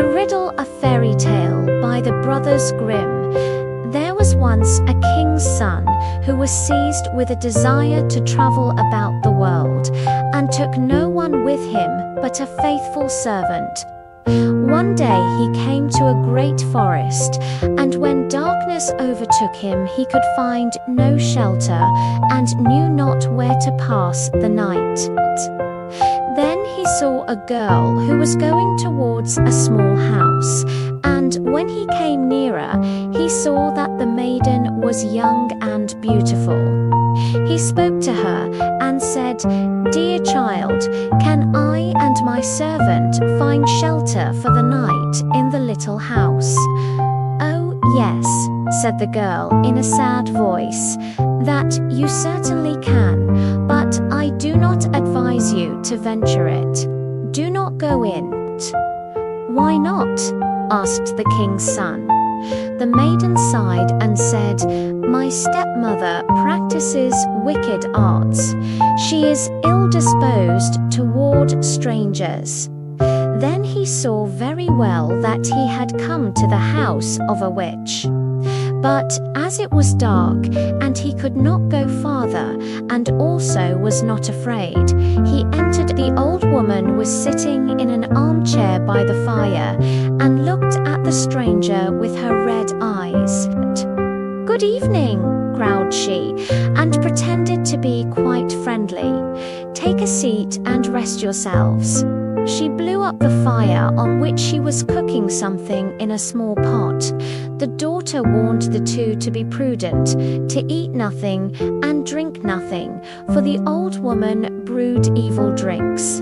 The Riddle, a fairy tale by the Brothers Grimm. There was once a king's son who was seized with a desire to travel about the world, and took no one with him but a faithful servant. One day he came to a great forest, and when darkness overtook him he could find no shelter, and knew not where to pass the night. Then he saw a girl who was going towards a small house, and when he came nearer, he saw that the maiden was young and beautiful. He spoke to her and said, "Dear child, can I and my servant find shelter for the night in the little house?" "Oh, yes," said the girl in a sad voice, "that you certainly can, but I do not advise you to venture it. Do not go in." "Why not?" asked the king's son. The maiden sighed and said, "My stepmother practices wicked arts. She is ill-disposed toward strangers." Then he saw very well that he had come to the house of a witch. But as it was dark, and he could not go farther, and also was not afraid, he entered. The old woman was sitting in an armchair by the fire, and looked at the stranger with her red eyes. "Good evening," growled she, and pretended to be quite friendly. "Take a seat and rest yourselves." She blew up the fire on which she was cooking something in a small pot. The daughter warned the two to be prudent, to eat nothing and drink nothing, for the old woman brewed evil drinks.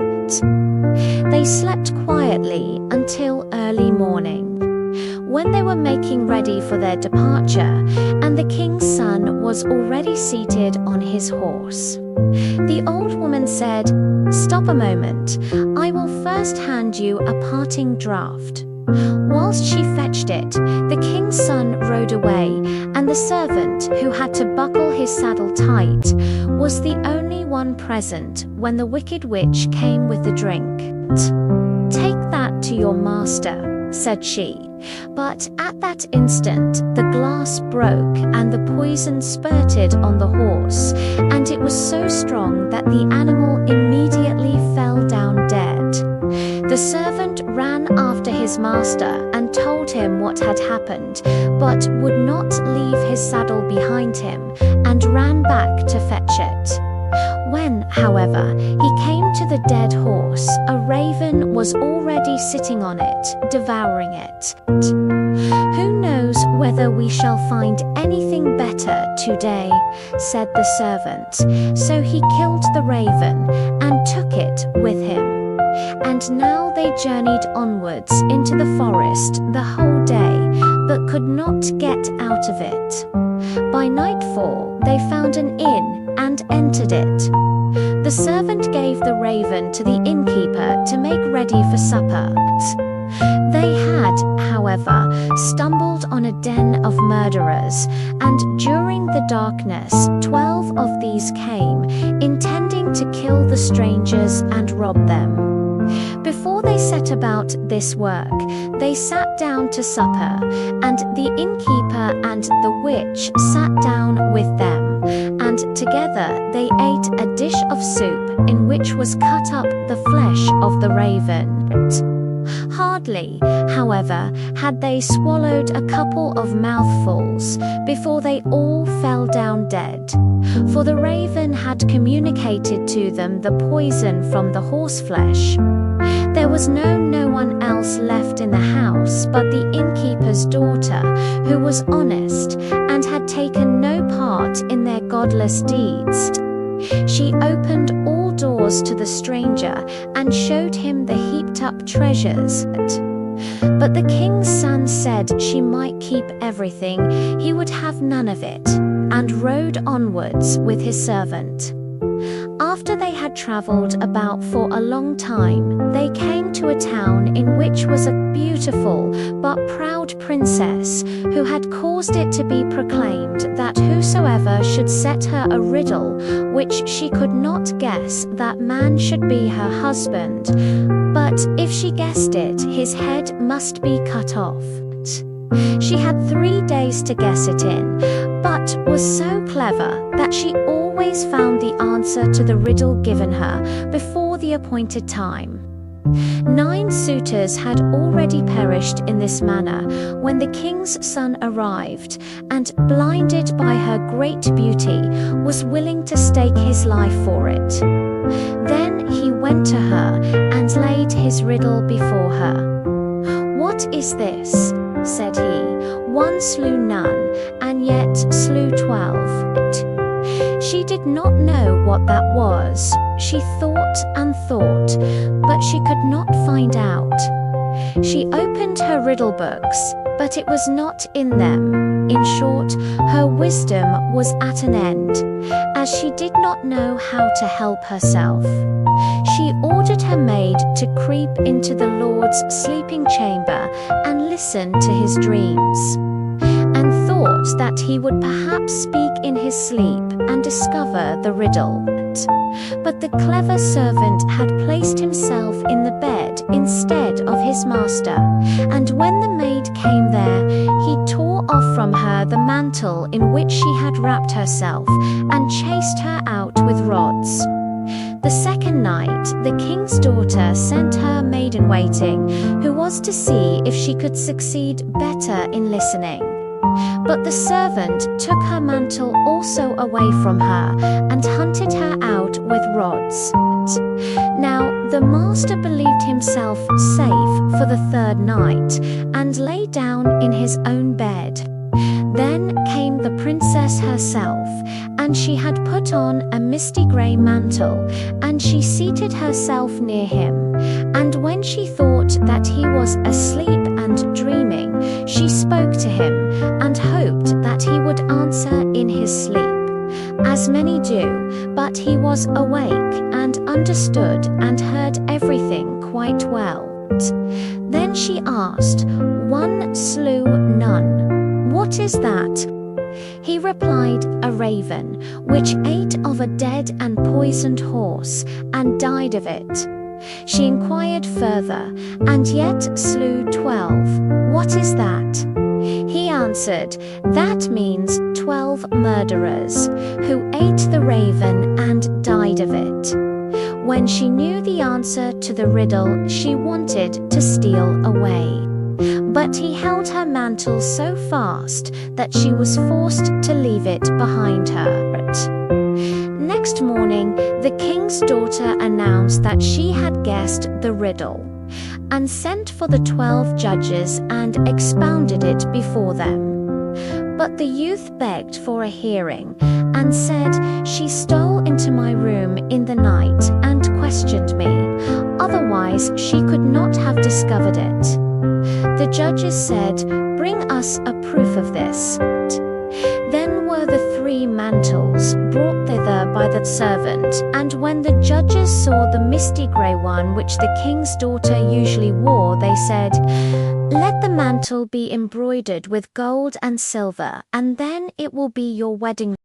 They slept quietly until early morning, when they were making ready for their departure, and the king's son was already seated on his horse. The old woman said, "Stop a moment, I will first hand you a parting draught." Whilst she fetched it, the king's son rode away, and the servant, who had to buckle his saddle tight, was the only one present when the wicked witch came with the drink. "Take that to your master," said she. But at that instant the glass broke, and the poison spurted on the horse, and it was so strong that the animal immediately fell down dead. The servant ran after his master and told him what had happened, but would not leave his saddle behind him, and ran back to fetch it. When, however, he came to the dead horse, a raven was already sitting on it, devouring it. "Who knows whether we shall find anything better today," said the servant. So he killed the raven and took it with him. And now they journeyed onwards into the forest the whole day, but could not get out of it. By nightfall they found an inn and entered it. The servant gave the raven to the innkeeper to make ready for supper. They had, however, stumbled on a den of murderers, and during the darkness 12 of these came, intending to kill the strangers and rob them. Before they set about this work, they sat down to supper, and the innkeeper and the witch sat down with them, and together they ate a dish of soup in which was cut up the flesh of the raven. Hardly, however, had they swallowed a couple of mouthfuls before they all fell down dead, for the raven had communicated to them the poison from the horseflesh. There was no one else left in the house but the innkeeper's daughter, who was honest and had taken no part in their godless deeds. She opened all doors to the stranger and showed him the heaped-up treasures. But the king's son said she might keep everything, he would have none of it, and rode onwards with his servant. After they had travelled about for a long time, they came to a town in which was a beautiful but proud princess, who had caused it to be proclaimed that whosoever should set her a riddle which she could not guess, that man should be her husband. But if she guessed it, his head must be cut off. She had 3 days to guess it in, but was so clever that she always found the answer to the riddle given her before the appointed time. 9 suitors had already perished in this manner when the king's son arrived, and, blinded by her great beauty, was willing to stake his life for it. Then he went to her and laid his riddle before her. "What is this?" said he. "One slew none, and yet slew 12. She did not know what that was. She thought and thought, but she could not find out. She opened her riddle books, but it was not in them. In short, her wisdom was at an end, as she did not know how to help herself. She ordered her maid to creep into the Lord's sleeping chamber and listen to his dreams, and thought that he would perhaps speak in his sleep and discover the riddle. But the clever servant had placed himself in the bed instead of his master, and when the maid came there, he tore off from her the mantle in which she had wrapped herself, and chased her out with rods. The second night, the king's daughter sent her maiden-waiting, who was to see if she could succeed better in listening. But the servant took her mantle also away from her, and hunted her out with rods. Now the master believed himself safe for the 3rd night, and lay down in his own bed. Then came the princess herself, and she had put on a misty-grey mantle, and she seated herself near him. And when she thought that he was asleep and dreaming, she spoke to him, and hoped that he would answer in his sleep, as many do, but he was awake, and understood and heard everything quite well. Then she asked, "One slew none. What is that?" He replied, "A raven, which ate of a dead and poisoned horse, and died of it." She inquired further, "And yet slew 12. What is that?" He answered, "That means 12 murderers, who ate the raven and died of it." When she knew the answer to the riddle, she wanted to steal away. But he held her mantle so fast that she was forced to leave it behind her. Next morning, the king's daughter announced that she had guessed the riddle, and sent for the 12 judges and expounded it before them. But the youth begged for a hearing, and said, "She stole into my room in the night and questioned me. Otherwise, she could not have discovered it." The judges said, "Bring us a proof of this." Then were the 3 mantles brought thither by the servant, and when the judges saw the misty-grey one which the king's daughter usually wore, they said, "Let the mantle be embroidered with gold and silver, and then it will be your wedding